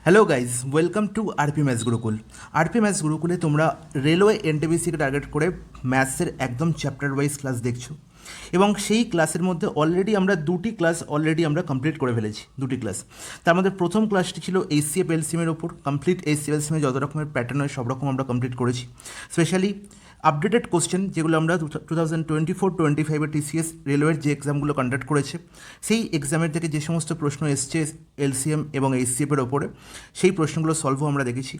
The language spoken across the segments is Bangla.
Hello guys, welcome to RP maths Gurukul. RP maths গুরুকুলে তোমরা রেলওয়ে এনটিপিসিকে টার্গেট করে ম্যাথসের একদম চ্যাপ্টার ওয়াইজ ক্লাস দেখছো, এবং সেই ক্লাসের মধ্যে অলরেডি আমরা দুটি ক্লাস কমপ্লিট করে ফেলেছি। দুটি ক্লাস, তার মধ্যে প্রথম ক্লাসটি ছিল এইচসিএফ এলসিএমের ওপর। কমপ্লিট এইচসিএফ এলসিএমে যত রকমের প্যাটার্ন হয় সব রকম আমরা কমপ্লিট করেছি। স্পেশালি আপডেটেড কোশ্চেন যেগুলো আমরা 2024-25 টিসিএস রেলওয়ের যে এক্সামগুলো কন্ডাক্ট করেছে, সেই এক্সামের থেকে যে সমস্ত প্রশ্ন এসছে এলসিএম এবং এইচসিএফের ওপরে, সেই প্রশ্নগুলো সলভও আমরা দেখেছি।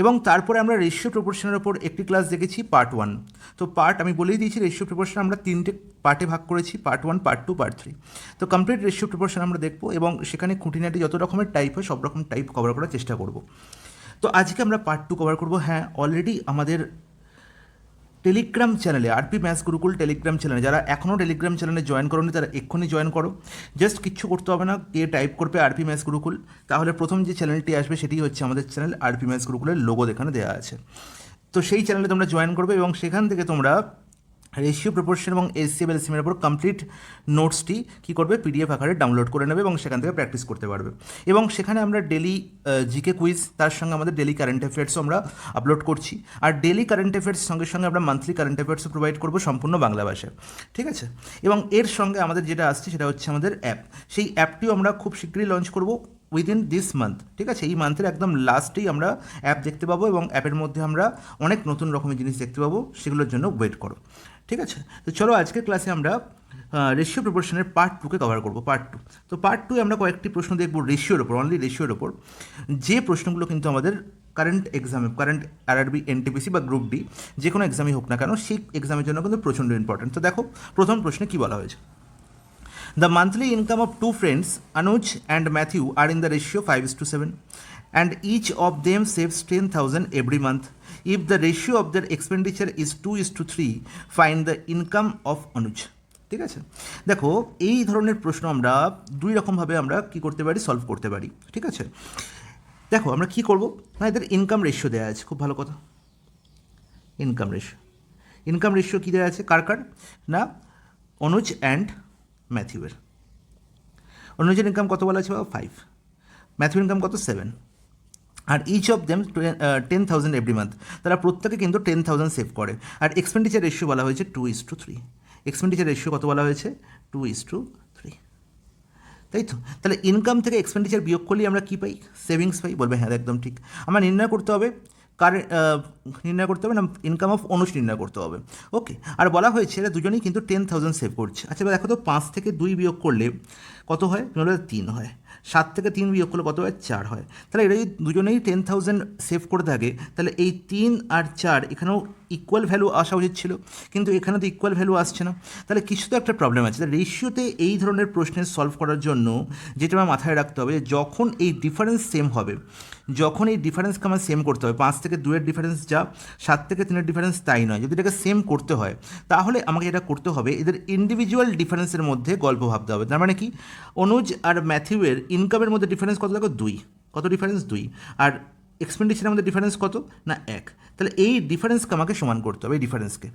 এবং তারপরে আমরা রেশিও প্রপোর্শনের ওপর একটি ক্লাস দেখেছি, পার্ট 1। তো আমি বলেই দিয়েছি রেশিও প্রপোর্শন আমরা তিনটে পার্টে ভাগ করেছি, পার্ট 1, পার্ট 2, পার্ট 3। তো কমপ্লিট রেশিও প্রপোর্শন আমরা দেখবো এবং সেখানে খুঁটিনাটি যত রকমের টাইপ হয় সব রকম টাইপ কভার করার চেষ্টা করব। তো আজকে আমরা পার্ট 2 কভার করব। হ্যাঁ, অলরেডি আমাদের টেলিগ্রাম চ্যানেলে, আরপি ম্যাথস গুরুকুল টেলিগ্রাম চ্যানেলে যারা এখনও টেলিগ্রাম চ্যানেলে জয়েন করোনি তারা এক্ষুনি জয়েন করো। জাস্ট কিচ্ছু করতে হবে না, কে টাইপ করবে আরপি ম্যাথস গুরুকুল, তাহলে প্রথম যে চ্যানেলটি আসবে সেটি হচ্ছে আমাদের চ্যানেল আরপি ম্যাথস গুরুকুলের লোগো এখানে দেওয়া আছে। তো সেই চ্যানেলে তোমরা জয়েন করবে এবং সেখান থেকে তোমরা রেশিও প্রপোর্শন এবং এইচসিএফ এলসিএমের উপর কমপ্লিট নোটসটি কী করবে, পিডিএফ আকারে ডাউনলোড করে নেবে এবং সেখান থেকে প্র্যাকটিস করতে পারবে। এবং সেখানে আমরা ডেলি জিকে কুইজ, তার সঙ্গে আমাদের ডেলি কারেন্ট অ্যাফেয়ার্সও আমরা আপলোড করছি। আর ডেলি কারেন্ট অ্যাফেয়ার্স সঙ্গে সঙ্গে আমরা মান্থলি কারেন্ট অ্যাফেয়ার্সও প্রোভাইড করবো সম্পূর্ণ বাংলা ভাষায়, ঠিক আছে? এবং এর সঙ্গে আমাদের যেটা আসছে সেটা হচ্ছে আমাদের অ্যাপ। সেই অ্যাপটিও আমরা খুব শীঘ্রই লঞ্চ করবো উইদিন দিস মান্থ, ঠিক আছে? এই মান্থের একদম লাস্টেই আমরা অ্যাপ দেখতে পাবো এবং অ্যাপের মধ্যে আমরা অনেক নতুন রকমের জিনিস দেখতে পাবো, সেগুলোর জন্য ওয়েট করো, ঠিক আছে? তো চলো আজকের ক্লাসে আমরা রেশিও প্রপোর্শনের পার্ট 2কে কভার করবো, পার্ট 2। তো পার্ট 2 আমরা কয়েকটি প্রশ্ন দেখবো রেশিওর ওপর, অনলি রেশিওর ওপর, যে প্রশ্নগুলো কিন্তু আমাদের কারেন্ট এক্সামে, কারেন্ট আরআরবি, এনটিপিসি বা গ্রুপ ডি, যে কোনো এক্সামই হোক না কেন, সেই এক্সামের জন্য কিন্তু প্রচণ্ড ইম্পর্টেন্ট। তো দেখো প্রথম প্রশ্নে কী বলা হয়েছে। The monthly income of two friends, Anuj and Matthew, are in the ratio 5:7, and each of them saves 10,000 every month. If the ratio of their expenditure is 2:3, find the income of Anuj. ঠিক আছে? দেখো এই ধরনের প্রশ্ন আমরা দুই রকমভাবে আমরা কী করতে পারি, সলভ করতে পারি, ঠিক আছে? দেখো আমরা কী করবো না, এদের ইনকাম রেশিও দেওয়া আছে, খুব ভালো কথা। ইনকাম রেশিও কী দেওয়া আছে, কার না অনুজ অ্যান্ড ম্যাথিউয়ের। অনুজের ইনকাম কত বলা আছে বাবা, 5। ম্যাথিউর ইনকাম কত, 7। আর each of them 10,000 every month, তারা প্রত্যেকে কিন্তু 10,000 সেভ করে। আর এক্সপেন্ডিচার রেশিও বলা হয়েছে 2:3। এক্সপেন্ডিচার রেশিও কত বলা হয়েছে, 2:3, তাই তো? তাহলে ইনকাম থেকে এক্সপেন্ডিচার বিয়োগ করলেই আমরা কী পাই, সেভিংস পাই। বলবে হ্যাঁ একদম ঠিক। আমরা নির্ণয় করতে হবে নির্ণয় করতে হবে না, ইনকাম অফ অনুজ নির্ণয় করতে হবে। ওকে, আর বলা হয়েছে এরা দুজনেই কিন্তু 10,000 সেভ করছে। আচ্ছা এবার দেখো তো, 5 থেকে 2 বিয়োগ করলে কত হয়, 3 হয়। 7 থেকে 3 বিয়োগ করলে কত হয়, 4 হয়। তাহলে এরা যদি দুজনেই 10,000 সেভ করে থাকে, তাহলে এই 3 আর 4 এখানেও ইকুয়াল ভ্যালু আসা উচিত ছিল, কিন্তু এখানে তো ইকুয়াল ভ্যালু আসছে না। তাহলে কিছু তো একটা প্রবলেম আছে। তাহলে রেশিওতে এই ধরনের প্রশ্নের সলভ করার জন্য যেটা আমার মাথায় রাখতে হবে, যখন এই ডিফারেন্স সেম হবে, যখন এই ডিফারেন্সকে আমার সেম করতে হবে, 5 থেকে 2-এর ডিফারেন্স যা, 7 থেকে 3-এর ডিফারেন্স তাই নয়, যদি এটাকে সেম করতে হয় তাহলে আমাকে এটা করতে হবে, এদের ইন্ডিভিজুয়াল ডিফারেন্সের মধ্যে গল্প ভাবতে হবে। তার মানে কি, অনুজ আর ম্যাথিউয়ের ইনকামের মধ্যে ডিফারেন্স কত, দেখো 2। কত ডিফারেন্স, 2। আর এক্সপেন্ডিচারের মধ্যে ডিফারেন্স কত না, 1। তাহলে এই ডিফারেন্সকে আমাকে সমান করতে হবে, এই ডিফারেন্সকে।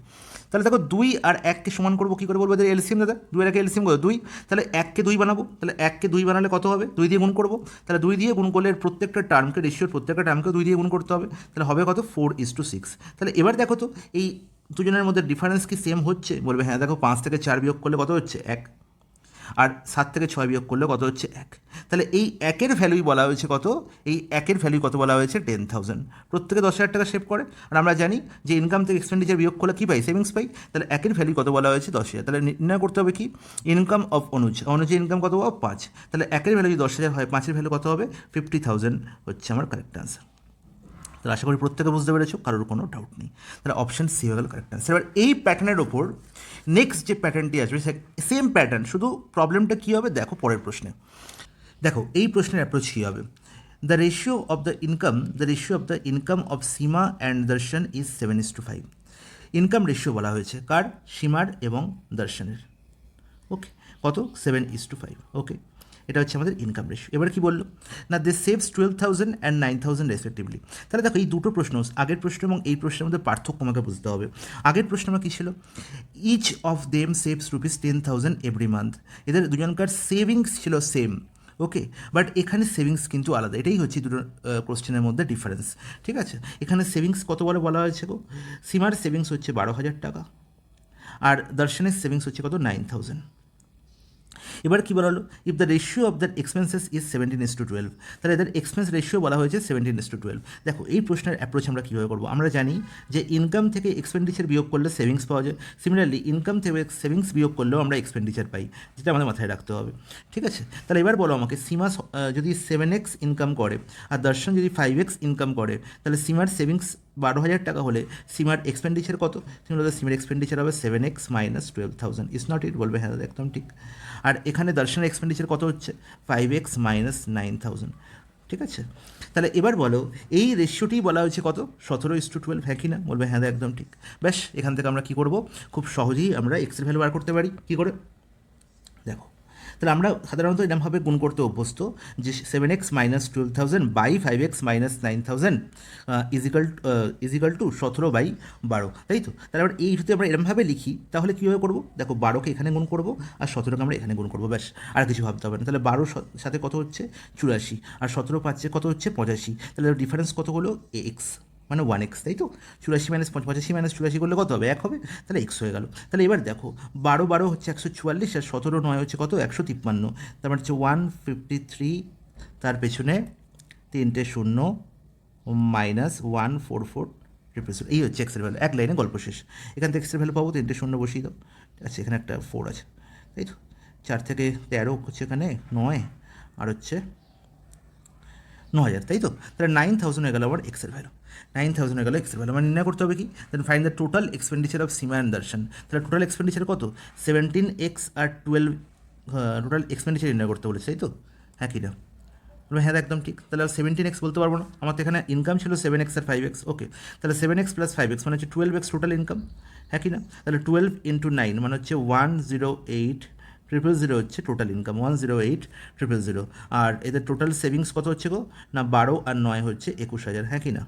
তাহলে দেখো 2 আর 1কে সমান করবো, কী করে বলবো, এদের এলসিএম দাদা, 2 আর 1 এলসিএম কত, 2। তাহলে 1কে 2 বানাবো, তাহলে 1কে 2 বানালে কত হবে, 2 দিয়ে গুণ করবো। তাহলে 2 দিয়ে গুণ করলে প্রত্যেকটা টার্মকে, রেশিওর প্রত্যেকটা টার্মকে 2 দিয়ে গুণ করতে হবে। তাহলে হবে কত, 4:6। তাহলে এবার দেখো তো এই দুজনের মধ্যে ডিফারেন্স কি সেম হচ্ছে, বলবে হ্যাঁ। দেখো 5 থেকে 4 বিয়োগ করলে কত হচ্ছে, 1। আর 7 থেকে 6 বিয়োগ করলে কত হচ্ছে, 1। তাহলে এই 1-এর ভ্যালুই বলা হয়েছে কত, এই 1-এর ভ্যালু কত বলা হয়েছে, 10,000। প্রত্যেকে 10,000 টাকা সেভ করে, আর আমরা জানি যে ইনকাম থেকে এক্সপেন্ডিচার বিয়োগ করলে কী পাই, সেভিংস পাই। তাহলে 1-এর ভ্যালু কত বলা হয়েছে, 10,000। তাহলে নির্ণয় করতে হবে কি, ইনকাম অফ অনুজের ইনকাম কত পাবো, 5। তাহলে 1-এর ভ্যালু যদি 10,000 হয়, 5-এর ভ্যালু কত হবে, 50,000 হচ্ছে আমার কারেক্ট আনসার। তাহলে আশা করি প্রত্যেকে বুঝতে পেরেছো, কারোর কোনো ডাউট নেই। তাহলে অপশান সি হয়ে গেল কারেক্ট আনসার। এবার এই প্যাটার্নের ওপর নেক্সট যে প্যাটার্নটি আসবে, সেম প্যাটার্ন, শুধু প্রবলেমটা কী হবে দেখো পরের প্রশ্নে। দেখো এই প্রশ্নের অ্যাপ্রোচ কী হবে, the ratio of the income of Seema and Darshan is 7:5। Income ratio বলা হয়েছে কার, সীমার এবং দর্শনের। ওকে, কত, 7:5। ওকে, এটা হচ্ছে আমাদের ইনকাম রেশিও। এবার কি বললো না, দে সেভস 12,000 অ্যান্ড 9,000 রেসপেক্টিভলি। তাহলে দেখো এই দুটো প্রশ্ন, আগের প্রশ্ন এবং এই প্রশ্নের মধ্যে পার্থক্য আমাকে বুঝতে হবে। আগের প্রশ্ন আমার কী ছিল, each of them saves rupees 10,000 every month. এদের দুজনকার সেভিংস ছিল সেম। ওকে, বাট এখানে সেভিংস কিন্তু আলাদা, এটাই হচ্ছে দুটো কোশ্চেনের মধ্যে ডিফারেন্স। ঠিক আছে, এখানে সেভিংস কত বলা হয়েছে গো? সীমার সেভিংস হচ্ছে 12,000 টাকা, আর দর্শনের সেভিংস হচ্ছে কত? 9,000। এবার কী বলা হলো? If the ratio of the expenses is 17:12, তাহলে এদের এক্সপেন্স রেশিও বলা হয়েছে 17:12। দেখো এই প্রশ্নের অ্যাপ্রোচ আমরা কীভাবে করবো? আমরা জানি যে ইনকাম থেকে এক্সপেন্ডিচার বিয়োগ করলে সেভিংস পাওয়া যায়, সিমিলারলি ইনকাম থেকে সেভিংস বিয়োগ করলেও আমরা এক্সপেন্ডিচার পাই, যেটা আমাদের মাথায় রাখতে হবে। ঠিক আছে, তাহলে এবার বলো আমাকে, সীমা যদি 7x ইনকাম করে আর দর্শন যদি 5x ইনকাম করে, তাহলে সীমার সেভিংস 12,000 টাকা হলে সীমার এক্সপেন্ডিচার কত? তুমি বলবে সীমার এক্সপেন্ডিচার হবে 7x - 12,000। ইজ নট ইট? বলবে হ্যাঁ একদম ঠিক। আর এখানে দর্শনের এক্সপেন্ডিচার কত হচ্ছে? 5x - 9,000। ঠিক আছে, তাহলে এবার বলো এই রেশিওটি বলা হয়েছে কত? 17:12, হ্যাঁ কি না? বলবে হ্যাঁ একদম ঠিক। ব্যাস, এখান থেকে আমরা কী করবো? খুব সহজেই আমরা এক্সের ভ্যালু বার করতে পারি। কী করে? দেখো, তাহলে আমরা সাধারণত এরকমভাবে গুণ করতে অভ্যস্ত যে 7x - 12,000 by 5x - 9,000 is equal two 17/12, তাই তো? তাহলে আবার এই যদি আমরা এরকমভাবে লিখি তাহলে কীভাবে করবো? দেখো 12কে এখানে গুণ করবো আর 17কে আমরা এখানে গুণ করবো, ব্যাস, আর কিছু ভাবতে হবে না। তাহলে 12 সাথে কত হচ্ছে? 84, আর 17 5 কত হচ্ছে? 85। তাহলে ডিফারেন্স কত হলো? এক্স, মানে 1x, তাই তো? 84 - 85 - 84 করলে কত হবে? 1 হবে, তাহলে এক্স হয়ে গেল। তাহলে এবার দেখো 12 হচ্ছে 144, আর 17 হচ্ছে কত? 153। তার মানে হচ্ছে 153, তার পেছনে 3টে শূন্য -144 রিপ্রেজেন্ট। এই হচ্ছে এক্সের ভ্যালু, এক লাইনে গল্প শেষ। এখান থেকে এক্সের ভ্যালু পাবো, 3টে শূন্য বসিয়ে দাও। আচ্ছা, এখানে একটা 4 আছে, তাই তো? 4 থেকে 13 হচ্ছে এখানে 9, আর হচ্ছে 9,000, তাই তো? তাহলে 9,000 হয়ে গেল আমার এক্সের ভ্যালু। 9,000 হয়ে গেল এক্সের ভ্যালু। মানে নির্ণয় করতে হবে কি? Then find the total expenditure of Seema and Darshan. তাহলে টোটাল এক্সপেন্ডিচার কত? 17x আর 12, টোটাল এক্সপেন্ডিচার নির্ণয় করতে বলেছে, তাই তো? হ্যাঁ কি না? হ্যাঁ একদম ঠিক। তাহলে 17x বলতে পারবো না, আমার তো এখানে ইনকাম ছিল 7x আর 5x। ওকে, তাহলে 7x + 5x মানে হচ্ছে 12x টোটাল ইনকাম, হ্যাঁ কি না? তাহলে 12 × 9 মানে হচ্ছে 108,000 হচ্ছে টোটাল ইনকাম, 108,000। আর এদের টোটাল সেভিংস কত হচ্ছে গো? না 12 আর 9 হচ্ছে 21,000, হ্যাঁ কি না?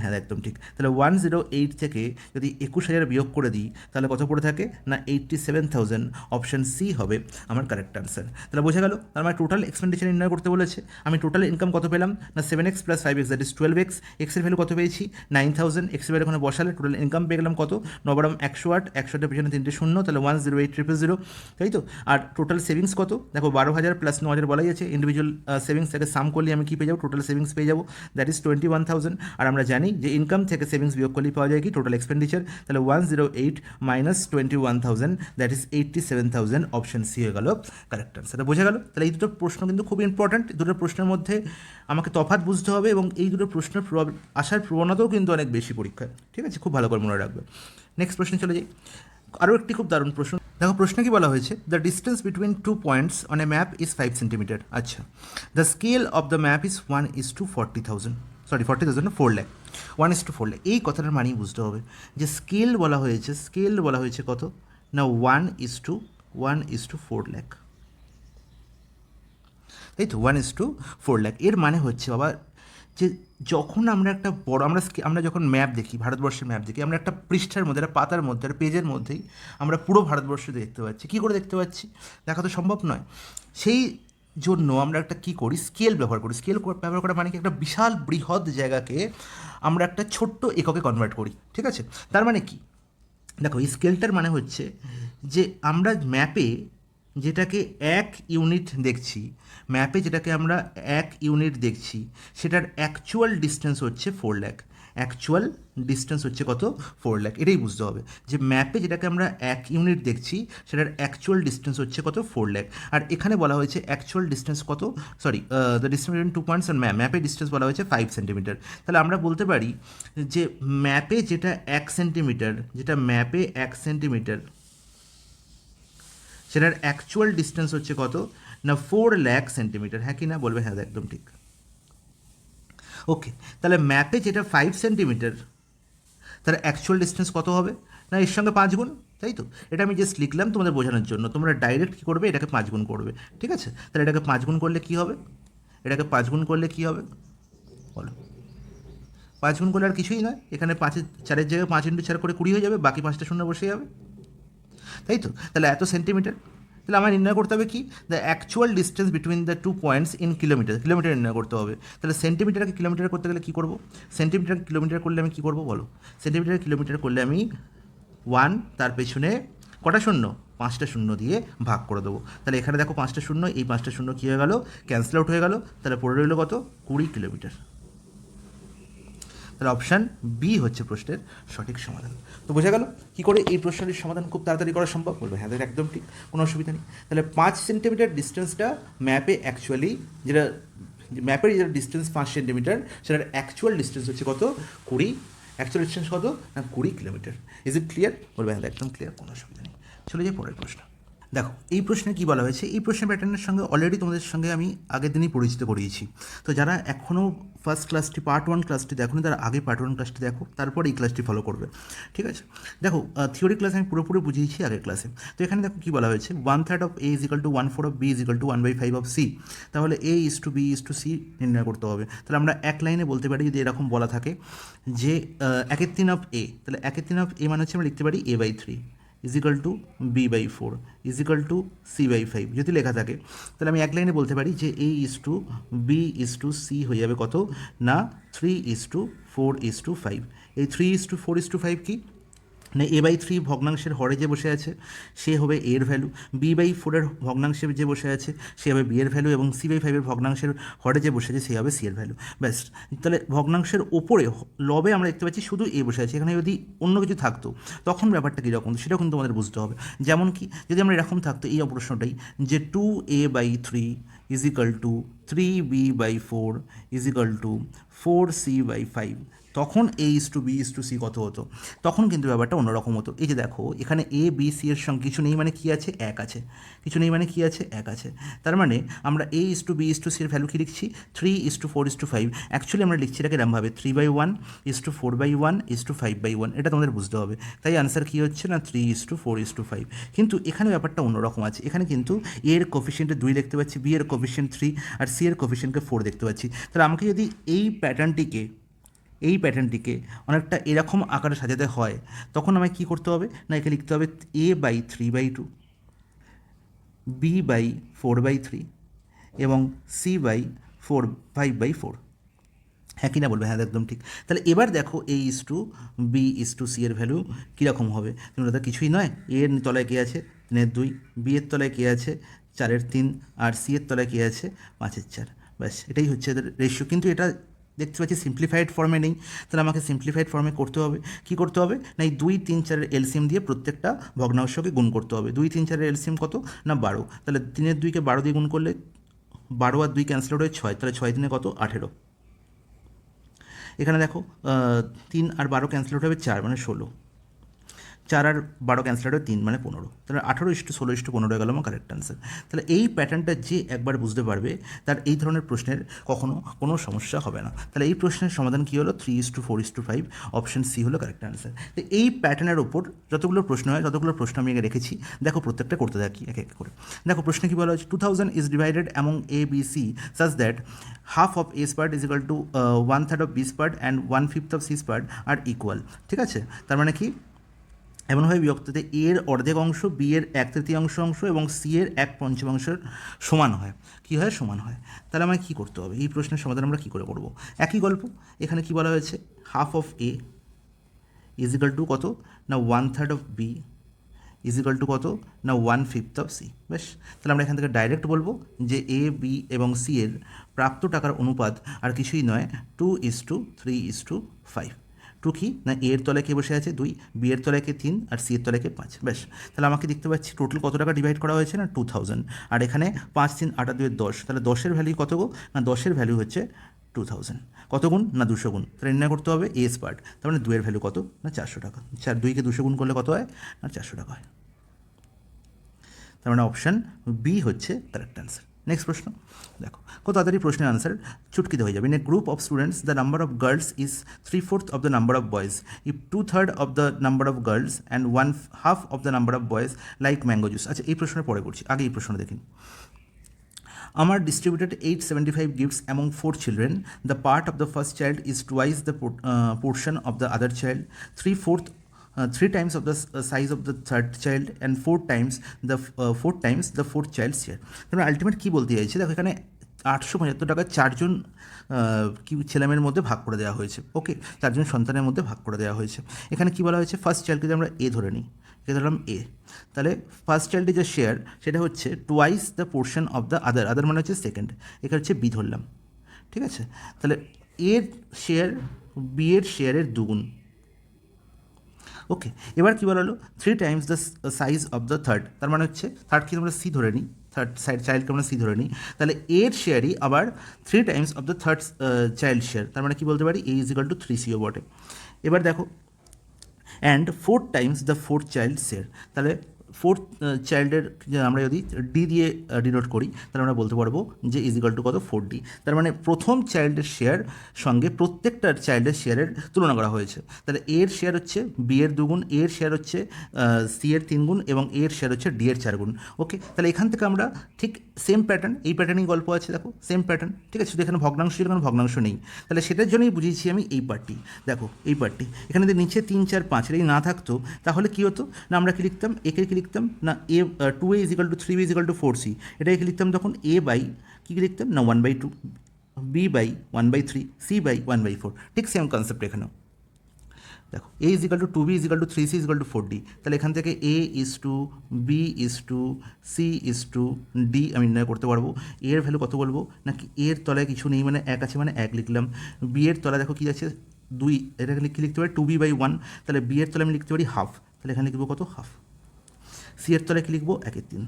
হ্যাঁ একদম ঠিক। তাহলে 108 থেকে যদি 21,000 বিয়োগ করে দিই তাহলে কত পড়ে থাকে? না 87,000। অপশান সি হবে আমার কারেক্ট আনসার। তাহলে বোঝা গেল, তার মানে টোটাল এক্সপেন্ডিচার নির্ণয় করতে বলেছে। আমি টোটাল ইনকাম কত পেলাম? না 7x + 5x, that is 12x। এক্সের ভ্যালু কত পেয়েছি? 9,000। এক্সের ভ্যালু ওখানে বসালে টোটাল ইনকাম পেয়ে গেলাম কত? 9 108, 108 পেছনে 3টে শূন্য, তাহলে 108,000, তাই তো? আর টোটাল সেভিংস কত? দেখো 12,000 + 9,000 বলাই আছে। ইন্ডিভিজুয়াল সেভিংসটাকে সাম করলে আমি কী পেয়ে যাবো? টোটাল সেভিংস পেয়ে যাবো, দ্যাট ইজ 21,000। আর আমরা জানি যে ইনকাম থেকে সেভিংস বিয়োগ করলেই পাওয়া যায় কি? Total expenditure. তাহলে 108 - 21,000, দ্যাট ইজ 87,000। অপশন সি হয়ে গেল কারেক্ট আনসার। বোঝা গেল? তাহলে এই দুটো প্রশ্ন কিন্তু খুব ইম্পর্ট্যান্ট। দুটো প্রশ্নের মধ্যে আমাকে তফাৎ বুঝতে হবে, এবং এই দুটো প্রশ্নের আসার প্রবণতাও কিন্তু অনেক বেশি পরীক্ষায়। ঠিক আছে, খুব ভালো করে মনে রাখবে। নেক্সট প্রশ্নে চলে যাই। আরও একটি খুব দারুণ প্রশ্ন। দেখো প্রশ্নে কি বলা হয়েছে? The distance between 2 points on a map is 5 centimetre. আচ্ছা, the scale of the map is 1:40,000, 40,000 না 4 লাখ, 1:4 লাখ। এই কথাটার মানেই বুঝতে হবে যে স্কেল বলা হয়েছে কত? না 1:4 লাখ, তাই তো? 1:4 লাখ। এর মানে হচ্ছে বাবা যে যখন আমরা একটা বড় আমরা যখন ম্যাপ দেখি, ভারতবর্ষের ম্যাপ দেখি, আমরা একটা পৃষ্ঠার মধ্যে, একটা পাতার মধ্যে, একটা পেজের মধ্যেই আমরা পুরো ভারতবর্ষ দেখতে পাচ্ছি। কী করে দেখতে পাচ্ছি? দেখা তো সম্ভব নয়। সেই জন্য আমরা একটা কী করি? স্কেল ব্যবহার করি। স্কেল ব্যবহার করা মানে কি? একটা বিশাল বৃহৎ জায়গাকে আমরা একটা ছোট্ট এককে কনভার্ট করি। ঠিক আছে, তার মানে কি? দেখো এই স্কেলটার মানে হচ্ছে যে আমরা ম্যাপে যেটাকে 1 ইউনিট দেখছি, আমরা 1 ইউনিট দেখছি, সেটার অ্যাকচুয়াল ডিস্টেন্স হচ্ছে 4 লাখ। অ্যাকচুয়াল ডিস্টেন্স হচ্ছে কত? 4 লাখ। এটাই বুঝতে হবে যে ম্যাপে যেটাকে আমরা 1 ইউনিট দেখছি সেটার অ্যাকচুয়াল ডিস্টেন্স হচ্ছে কত? 4 লাখ। আর এখানে বলা হয়েছে অ্যাকচুয়াল ডিস্টেন্স কত? Sorry, the distance between 2 points on ম্যাপের ডিস্টেন্স বলা হয়েছে 5 সেন্টিমিটার। তাহলে আমরা বলতে পারি যে ম্যাপে যেটা 1 সেন্টিমিটার, সেটার অ্যাকচুয়াল ডিস্টেন্স হচ্ছে কত? না 4 লাখ সেন্টিমিটার, হ্যাঁ কি না? বলবে হ্যাঁ একদম ঠিক। ওকে, তাহলে ম্যাপে যেটা 5 সেন্টিমিটার তার অ্যাকচুয়াল ডিস্টেন্স কত হবে? না এর সঙ্গে 5 গুণ, তাই তো? এটা আমি জাস্ট লিখলাম তোমাদের বোঝানোর জন্য। তোমরা ডাইরেক্ট কী করবে? এটাকে 5 গুণ করবে। ঠিক আছে, তাহলে এটাকে 5 গুণ করলে কী হবে? বলো, 5 গুণ করলে আর কিছুই নয়, এখানে 4-এর জায়গায় 5 × 4 করে 20 হয়ে যাবে, বাকি 5টা শূন্য বসে যাবে, তাই তো? তাহলে এত সেন্টিমিটার, তাহলে আমার নির্ণয় করতে হবে কি, the actual distance between the two points in kilometre, kilometre নির্ণয় করতে হবে। তাহলে সেন্টিমিটারকে কিলোমিটার করতে গেলে কী করবো, সেন্টিমিটার কিলোমিটার করলে আমি কী করবো বলো, সেন্টিমিটার কিলোমিটার করলে আমি 1 তার পেছনে কটা শূন্য, 5টা শূন্য দিয়ে ভাগ করে দেবো। তাহলে এখানে দেখো 5টা শূন্য, এই 5টা শূন্য কী হয়ে গেল, ক্যান্সেল আউট হয়ে গেল, তাহলে পড়ে রইল কত, 20 কিলোমিটার। তাহলে অপশান বি হচ্ছে প্রশ্নের সঠিক সমাধান। তো বোঝা গেল কী করে এই প্রশ্নটির সমাধান খুব তাড়াতাড়ি করা সম্ভব, বলবে হ্যাঁ একদম ঠিক, কোনো অসুবিধা নেই। তাহলে 5 সেন্টিমিটার ডিস্টেন্সটা ম্যাপে অ্যাকচুয়ালি যেটা ম্যাপের যেটা ডিস্টেন্স 5 সেন্টিমিটার, সেটার অ্যাকচুয়াল ডিস্টেন্স হচ্ছে কত, 20, অ্যাকচুয়াল ডিস্টেন্স কত না 20 কিলোমিটার। ইজ ইট ক্লিয়ার, বলবে হ্যাঁ একদম ক্লিয়ার, কোনো অসুবিধা নেই। চলে যাই পরের প্রশ্ন। দেখো এই প্রশ্নে কী বলা হয়েছে, এই প্রশ্নের প্যাটার্নের সঙ্গে অলরেডি তোমাদের সঙ্গে আমি আগের দিনই পরিচিত করিয়েছি। তো যারা এখনও ফার্স্ট ক্লাসটি পার্ট 1 ক্লাসটি দেখো, তারা আগে পার্ট 1 ক্লাসটি দেখো, তারপর এই ক্লাসটি ফলো করবে, ঠিক আছে। দেখো থিওরি ক্লাস আমি পুরোপুরি বুঝিয়েছি আগের ক্লাসে। তো এখানে দেখো কী বলা হয়েছে, 1/3 of A = 1/4 of B = 1/5 of C। তাহলে A is to B is to C নির্ণয় করতে হবে। তাহলে আমরা এক লাইনে বলতে পারি, যদি এরকম বলা থাকে যে 1/3 অফ A, তাহলে 1/3 অফ A মানে হচ্ছে আমরা লিখতে পারি A/3 = B/4 = C/5 যদি লেখা থাকে, তাহলে আমি এক লাইনে বলতে পারি যে A is to B is to C হয়ে যাবে কত না 3:4:5। এই 3:4:5 কি না A/3 ভগ্নাংশের হরে যে বসে আছে সে হবে A এর ভ্যালু, B/4 এর ভগ্নাংশে যে বসে আছে সে হবে B এর ভ্যালু, এবং C/5 এর ভগ্নাংশের হরে যে বসে আছে সে হবে C এর ভ্যালু। ব্যাস, তাহলে ভগ্নাংশের ওপরে লবে আমরা দেখতে পাচ্ছি শুধু A বসে আছে, এখানে যদি অন্য কিছু থাকতো তখন ব্যাপারটা কীরকম সেটা কিন্তু আমাদের বুঝতে হবে। যেমন কি যদি আমরা এরকম থাকতো এই প্রশ্নটাই যে 2A/3 = 3B/4 = 4C/5, তখন A is to B is to C কত হতো, তখন কিন্তু ব্যাপারটা অন্যরকম হতো। এই যে দেখো এখানে A B C এর সঙ্গে কিছু নেই মানে কি আছে, এক আছে, কিছু নেই মানে কি আছে, এক আছে। তার মানে আমরা A is to B is to C এর ভ্যালু কী লিখছি, 3:4:5। অ্যাকচুয়ালি আমরা লিখছি এটাকে এরমভাবে 3/1 = 4/1 = 5/1, এটা তোমাদের বুঝতে হবে। তাই আনসার কী হচ্ছে না 3:4:5। কিন্তু এখানে ব্যাপারটা অন্যরকম আছে, এখানে কিন্তু A এর কোফিশিয়েন্টে 2 দেখতে পাচ্ছি, B এর কোফিশিয়েন্ট 3 আর C এর কোফিশিয়েন্টকে 4 দেখতে পাচ্ছি। তাহলে আমাকে যদি এই প্যাটার্নটিকে অনেকটা এরকম আকারে সাজাতে হয়, তখন আমায় কী করতে হবে না একে লিখতে হবে A/3/2, B/4/3 এবং C/5/4। হ্যাঁ কি না বলবে, হ্যাঁ একদম ঠিক। তাহলে এবার দেখো A is to B is to C এর ভ্যালু কীরকম হবে, তোমরা তো কিছুই নয়, A এর তলায় কে আছে 3/2, B এর তলায় কে আছে 4/3 আর C এর তলায় কে আছে 5/4। ব্যাস এটাই হচ্ছে এদের রেশিও। কিন্তু এটা দেখতে পাচ্ছি সিম্পলিফাইড ফর্মে নেই, তাহলে আমাকে সিম্পলিফাইড ফর্মে করতে হবে। কী করতে হবে না এই 2, 3, 4 এলসিএম দিয়ে প্রত্যেকটা ভগ্নাংশকে গুণ করতে হবে। 2, 3, 4 এলসিএম কত না 12, তাহলে 3/2কে 12 দিয়ে গুণ করলে 12 আর 2 ক্যান্সেল আউট হয়ে 6, তাহলে 6 3 কত 18। এখানে দেখো 3 আর 12 ক্যান্সেল আউট হবে 4 মানে 16, 4 আর 12 ক্যান্সেল আউট হবে 3 মানে 15, তাহলে 18:16:15 হয়ে গেল আমার কারেক্ট আনসার। তাহলে এই প্যাটার্নটা যে একবার বুঝতে পারবে তার এই ধরনের প্রশ্নের কখনো কোনো সমস্যা হবে না। তাহলে এই প্রশ্নের সমাধান কী হলো 3:4:5, অপশন সি হলো কারেক্ট আনসার। তো এই প্যাটার্নের ওপর যতগুলো প্রশ্ন হয় ততগুলো প্রশ্ন আমি আগে রেখেছি, দেখো প্রত্যেকটা করতে থাকি এক এক করে। দেখো প্রশ্নে কী বলা হচ্ছে, 2000 is divided among A, B, C such that half of A part is equal to 1/3 of B part and 1/5 of C part are equal। ঠিক আছে, তার মানে কি এমনভাবে বিভক্ততে A এর অর্ধেক অংশ B এর 1/3 অংশ এবং C এর 1/5 সমান হয়। কী হয়, সমান হয়। তাহলে আমায় কী করতে হবে, এই প্রশ্নের সমাধান আমরা কী করে করব, একই গল্প। এখানে কি বলা হয়েছে, হাফ অফ A = কত না 1/3 অফ B = কত না 1/5 অফ C। বেশ, তাহলে আমরা এখান থেকে ডাইরেক্ট বলবো যে A, B এবং C এর প্রাপ্ত টাকার অনুপাত আর কিছুই নয় 2:3:5। 2 কি না A এর তলায় কে বসে আছে 2, B এর তলায় কে 3 আর C এর তলায় কে 5। ব্যাস, তাহলে আমাকে দেখতে পাচ্ছি টোটাল কত টাকা ডিভাইড করা হয়েছে না 2000, আর এখানে 5 3 8 2 10, তাহলে 10-এর ভ্যালু কত গো না 10-এর ভ্যালু হচ্ছে 2000। কত গুণ না 200 গুণ, তাহলে নির্ণয় করতে হবে A পার্ট, তার মানে 2-এর ভ্যালু কত না 400 টাকা। 2কে 200 গুণ করলে কত হয় না 400 টাকা হয়। তার মানে অপশান বি হচ্ছে কারেক্ট অ্যান্সার। নেক্সট প্রশ্ন দেখো, কত তাড়াতাড়ি প্রশ্নের আনসার চুটকিতে হয়ে যাবে। In a group of students the number of girls is 3/4 of the number of boys, if 2/3 of the number of girls and 1/2 of the number of boys like mango juice. আচ্ছা এই প্রশ্নের পরে করছি, আগে এই প্রশ্নটা দেখুন। Amar distributed 875 gifts among 4 children. The part of the first child is twice the portion of the other child. 3/4 3 times of the size of the third child and 4 times the fourth child's share. তাহলে আলটিমেট কী বলতে চাইছে, দেখো এখানে 875 টাকা চারজন কি ছেলেমেয়ের মধ্যে ভাগ করে দেওয়া হয়েছে। ওকে, চারজন সন্তানের মধ্যে ভাগ করে দেওয়া হয়েছে। এখানে কী বলা হয়েছে, ফার্স্ট চাইল্ডকে যদি আমরা এ ধরে নিই, এটা ধরলাম এ, তাহলে ফার্স্ট চাইল্ডের যে শেয়ার সেটা হচ্ছে twice the portion of the other মানে হচ্ছে সেকেন্ড, এখানে হচ্ছে বি ধরলাম। ঠিক আছে, তাহলে এর শেয়ার বি এর শেয়ারের দুগুণ। ওকে, এবার কী বলা হলো, 3 times the size of the third, তার মানে হচ্ছে থার্ডকে আমরা সি ধরে নিই, থার্ড চাইল্ডকে আমরা সি ধরে নিই, তাহলে এর শেয়ারই আবার 3 times of the third child share, তার মানে কী বলতে পারি এ ইজ ইকাল টু 3CO বটে। এবার দেখো and 4 times the fourth child share, তাহলে ফোর্থ চাইল্ডের আমরা যদি ডি দিয়ে ডিনোট করি তাহলে আমরা বলতে পারবো যে ইজ ইকাল টু কত 4D। তার মানে প্রথম চাইল্ডের শেয়ার সঙ্গে প্রত্যেকটা চাইল্ডের শেয়ারের তুলনা করা হয়েছে। তাহলে এর শেয়ার হচ্ছে বি এর দুগুণ, এর শেয়ার হচ্ছে সি এর 3 গুণ এবং এর শেয়ার হচ্ছে ডি এর 4 গুণ। ওকে, তাহলে এখান থেকে আমরা ঠিক সেম প্যাটার্ন, এই প্যাটার্নই গল্প আছে, দেখো সেম প্যাটার্ন। ঠিক আছে, শুধু এখানে ভগ্নাংশ ছিল, এখানে ভগ্নাংশ নেই, তাহলে সেটার জন্যই বুঝিয়েছি আমি এই পার্টটি। দেখো এই পার্টটি এখানে যদি নিচে 3 4 5 এটাই না থাকতো তাহলে কী হতো না, আমরা কি লিখতাম, একে কি লিখতাম না এ 2A is equal two 3B is equal two 4C, এটাকে কি লিখতাম তখন এ বাই কী লিখতাম না 1/2, বি বাই 1/3, সি বাই 1/4। ঠিক সেম কনসেপ্ট এখানেও। দেখো a is equal to 2B is equal to 3C is equal to 4D, তাহলে এখান থেকে a is to b is to c is to d আমি নির্ণয় করতে পারবো। এর ভ্যালু কত বলবো নাকি, এর তলায় কিছু নেই মানে 1 আছে মানে 1 লিখলাম। বি এর তলায় দেখো কী আছে 2, এটাকে কী লিখতে পারি 2B/1, তাহলে বি এর তলায় আমি লিখতে পারি হাফ, তাহলে এখানে লিখবো কত হাফ। সি এর তলায় কী লিখবো 1/3,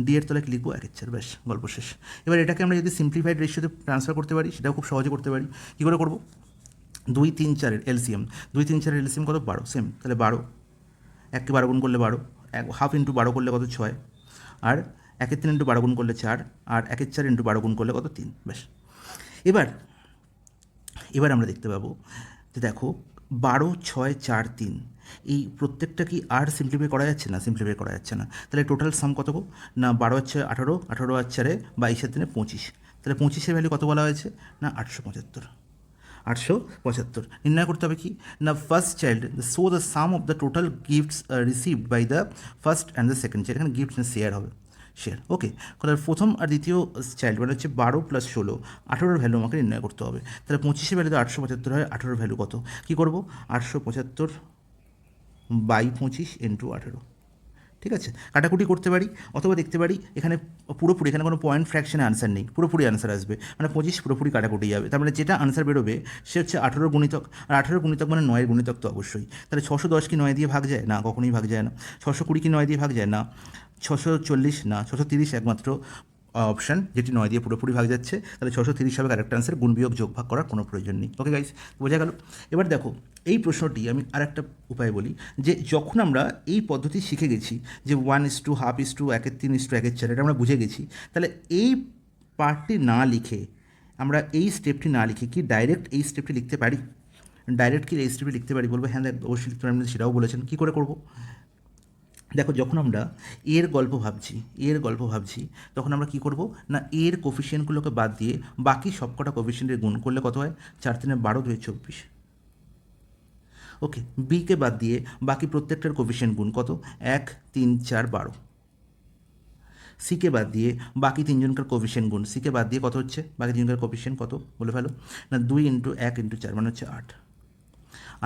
ডি এর তলায় কী লিখবো 1/4, ব্যাস গল্প শেষ। এবার এটাকে আমরা যদি সিম্পলিফাইড রেশিওতে ট্রান্সফার করতে পারি সেটাও খুব সহজে করতে পারি। কী করে করবো, 2 3 4 এলসিএম, 2 3 4 এলসিএম কত 12, সেম, তাহলে 12, 1কে 12 গুণ করলে 12, হাফ ইন্টু 12 করলে কত 6, আর 1/3 ইন্টু 12 গুণ করলে 4, আর 1/4 ইন্টু 12 গুণ করলে কত 3, ব্যাস। এবার আমরা দেখতে পাবো যে দেখো 12 6 4 3 এই প্রত্যেকটা কি আর সিম্পলিফাই করা যাচ্ছে না, সিম্পলিফাই করা যাচ্ছে না। তাহলে টোটাল সাম কত গো না 12 হচ্ছে 18, 18 আর 4 22, 25, তাহলে 25-এর ভ্যালু কত বলা হয়েছে না 875। 875 নির্ণয় করতে হবে কি না first child, so the sum of the total gifts received by the first and the second child, এখানে গিফট শেয়ার হবে, শেয়ার। ওকে, তাহলে প্রথম আর দ্বিতীয় চাইল্ড মানে হচ্ছে 12 + 16, 18-এর ভ্যালু আমাকে নির্ণয় করতে হবে। তাহলে 25-এর ভ্যালু তো 875 হয়, 18-এর ভ্যালু কত কী করবো 875/25 ইন্টু 18। ঠিক আছে, কাটাকুটি করতে পারি অথবা দেখতে পারি এখানে পুরোপুরি, এখানে কোনো পয়েন্ট ফ্র্যাকশনে আনসার নেই, পুরোপুরি আনসার আসবে, মানে 25 পুরোপুরি কাটাকুটি যাবে। তার মানে যেটা আনসার বেরোবে সে হচ্ছে 18 গুণিতক, আর 18 গুণিতক মানে 9-এর গুণিতক তো অবশ্যই। তাহলে 610 কি 9 দিয়ে ভাগ যায় না, কখনোই ভাগ যায় না। 620 কি 9 দিয়ে ভাগ যায় না, 640 না, 630 একমাত্র অপশান যেটি 9 দিয়ে পুরোপুরি ভাগ যাচ্ছে। তাহলে 630 হবে কারেক্ট আনসার, গুণ বিয়োগ যোগ ভাগ করার কোনো প্রয়োজন নেই। ওকে গাইস, বোঝা গেল। এবার দেখো এই প্রশ্নটি আমি আরেকটা উপায় বলি, যে যখন আমরা এই পদ্ধতি শিখে গেছি যে 1:1/2 1/3 এটা আমরা বুঝে গেছি, তাহলে এই পার্টটি না লিখে আমরা এই স্টেপটি না লিখে কি ডাইরেক্ট এই স্টেপটি লিখতে পারি? ডাইরেক্ট কি এই স্টেপটি লিখতে পারি? বলবো হ্যাঁ অবশ্যই লিখতে পারি, সেটাও বলেছেন। কী করে করবো দেখো, যখন আমরা এর গল্প ভাবছি তখন আমরা কি করব না এর কোফিশিয়েন্টগুলোকে বাদ দিয়ে বাকি সবকটা কোফিশিয়েন্টের গুণ করলে কত হয় 4 3 12 2 24। ওকে, বিকে বাদ দিয়ে বাকি প্রত্যেকটার কোফিশিয়েন্ট গুণ কত 1 3 4 12। সিকে বাদ দিয়ে বাকি তিনজনকার কোফিশিয়েন্ট গুণ, সিকে বাদ দিয়ে কত হচ্ছে বাকি তিনজনকার কোফিশিয়েন্ট কত বলে ফেলো না 2 × 1 × 4 মানে হচ্ছে 8।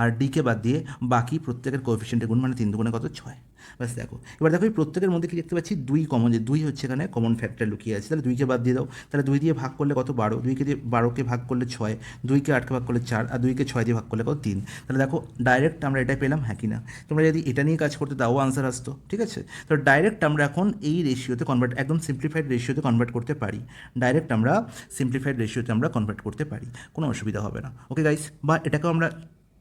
আর ডিকে বাদ দিয়ে বাকি প্রত্যেকের কোএফিসিয়েন্টের গুণ মানে 3 দুগুণে কত 6। ব্যাস দেখো, এবার দেখো এই প্রত্যেকের মধ্যে কি দেখতে পাচ্ছি 2 কমন, যে 2 হচ্ছে এখানে কমন ফ্যাক্টর লুকিয়ে আছে। তাহলে 2কে বাদ দিয়ে দাও, তাহলে 2 দিয়ে ভাগ করলে কত 12, 2কে দিয়ে 12কে ভাগ করলে 6, 2কে 8কে ভাগ করলে 4, আর 2কে 6 দিয়ে ভাগ করলে কত 3। তাহলে দেখো ডাইরেক্ট আমরা এটাই পেলাম, হ্যাঁ কি না? তোমরা যদি এটা নিয়ে কাজ করতে তাও আনসার আসতো। ঠিক আছে, তো ডাইরেক্ট আমরা এখন এই রেশিওতে কনভার্ট, একদম সিম্পলিফাইড রেশিওতে কনভার্ট করতে পারি। ডাইরেক্ট আমরা সিম্পলিফাইড রেশিওতে আমরা কনভার্ট করতে পারি, কোনো অসুবিধা হবে না। ওকে গাইস, বা এটাকেও আমরা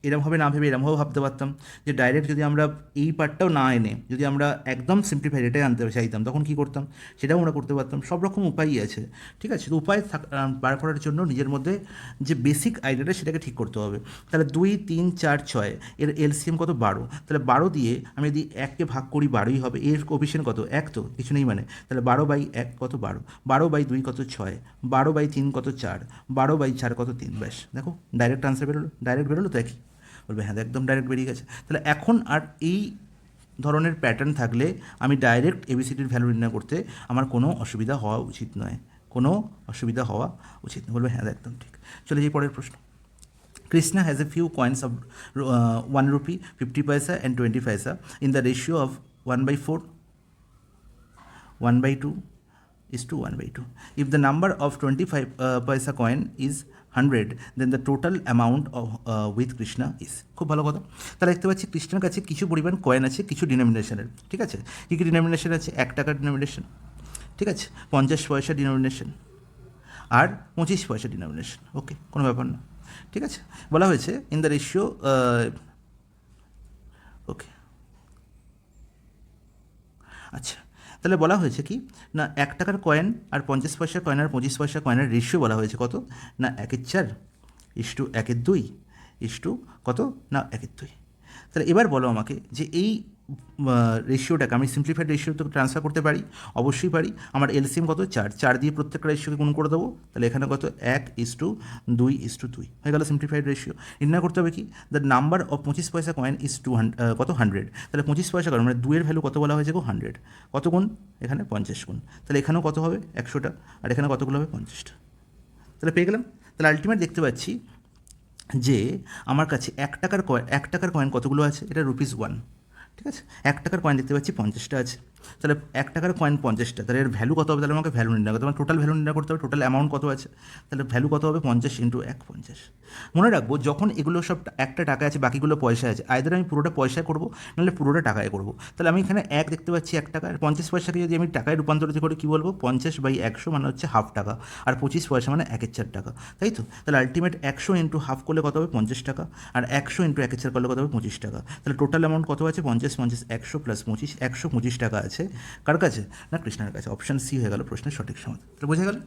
এরমভাবে না ভেবে এরমভাবেও ভাবতে পারতাম যে ডাইরেক্ট যদি আমরা এই পার্টটাও না এনে যদি আমরা একদম সিম্পলিফাইড এটাই আনতে চাইতাম তখন কী করতাম সেটাও আমরা করতে পারতাম। সব রকম উপায়ই আছে। ঠিক আছে, তো উপায় বার করার জন্য নিজের মধ্যে যে বেসিক আইডিয়াটা সেটাকে ঠিক করতে হবে। তাহলে 2 3 4 6 এর এলসিএম কত 12, তাহলে 12 দিয়ে আমি যদি 1কে ভাগ করি 12ই হবে, এর কোফিশিয়েন্ট কত 1, তো কিছু নেই মানে, তাহলে 12/1 কত 12, 12/2 কত 6, 12/3 কত 4, 12/4 কত 3। ব্যাস দেখো ডাইরেক্ট আনসার বেরোলো, ডাইরেক্ট বেরোলো তো একই। বলবে হ্যাঁ একদম ডাইরেক্ট বেরিয়ে গেছে। তাহলে এখন আর এই ধরনের প্যাটার্ন থাকলে আমি ডাইরেক্ট এবিসিডির ভ্যালু নির্ণয় করতে আমার কোনো অসুবিধা হওয়া উচিত নয়, কোনো অসুবিধা হওয়া উচিত নয়। বলবে হ্যাঁ একদম ঠিক। চলে যাই পরের প্রশ্ন। Krishna has a few coins of 1 rupee, 50 paisa and 20 paisa in the ratio of 1/4, 1/2 is to 1/2. If the number of 25 paisa coin is 100, then the total amount of with Krishna is. খুব ভালো কথা। তাহলে দেখতে পাচ্ছি কৃষ্ণের কাছে কিছু পরিমাণ কয়েন আছে কিছু ডিনোমিনেশনের, ঠিক আছে। কী কী ডিনোমিনেশন আছে? 1 টাকার ডিনোমিনেশন, ঠিক আছে, 50 পয়সা ডিনোমিনেশন আর 25 পয়সা ডিনোমিনেশন। ওকে, কোনো ব্যাপার না, ঠিক আছে। বলা হয়েছে ইন দ্য রেশিও, ওকে আচ্ছা, তাহলে বলা হয়েছে কি না 1 টাকার কয়েন আর 50 পয়সার কয়েন আর 25 পয়সার কয়েনের রেশিও বলা হয়েছে কত না 1/4 ইস টু 1/2 ইস টু কত না 1/2। তাহলে এবার বলো আমাকে যে এই রেশিওটাকে আমি সিম্পলিফাইড রেশিওতে ট্রান্সফার করতে পারি? অবশ্যই পারি। আমার এলসিএম কত? 4 দিয়ে প্রত্যেকটা রেশিওকে গুণ করে দেবো। তাহলে এখানে কত 1:2:2 হয়ে গেল সিম্পলিফাইড রেশিও। নির্ণয় করতে হবে কি দ্য নাম্বার অফ 25 পয়সা কয়েন ইজ 200 কত 100। তাহলে 25 পয়সা কয়েন মানে 2-এর ভ্যালু কত বলা হয়েছে গো 100। কত গুণ? এখানে 50 গুণ। তাহলে এখানেও কত হবে 100টা আর এখানে কতগুলো হবে 50টা। তাহলে পেয়ে গেলাম। তাহলে আলটিমেট দেখতে পাচ্ছি যে আমার কাছে 1 টাকার কয়েন কতগুলো আছে? এটা ₹1, ঠিক আছে। 1 টাকার কয়েন দেখতে পাচ্ছি 50টা আছে। তাহলে 1 টাকার কয়েন 50টা, তাহলে এর ভ্যালু কত হবে? তাহলে আমাকে ভ্যালু নির্ণয় করতে হবে, টোটাল ভ্যালু নির্ণয় করতে হবে। টোটাল অ্যামাউন্ট কত আছে? তাহলে ভ্যালু কত হবে? 50 × 1 50। মনে রাখবো যখন এগুলো সব একটা টাকা আছে বাকিগুলো পয়সা আছে, আইদার আমি পুরোটা পয়সায় করবো নাহলে পুরোটা টাকায় করবো। তাহলে আমি এখানে 1 দেখতে পাচ্ছি 1 টাকা, আর 50 পয়সাকে যদি আমি টাকায় রূপান্তরিত করে কী বলবো? 50/100 মানে হচ্ছে হাফ টাকা, আর 25 পয়সা মানে 1/4 টাকা, তাই তো? তাহলে আলটিমেট 100 × হাফ করলে কত হবে? 50 টাকা, আর 100 × 1/4 করলে কত হবে? 25 টাকা। তাহলে টোটাল অ্যামাউন্ট কত আছে? 50 50 100 + 25 125 টাকা আছে। কার কাছে? না কৃষ্ণের কাছে। অপশান সি হয়ে গেল প্রশ্নের সঠিক সমাধান। তাহলে বোঝা গেল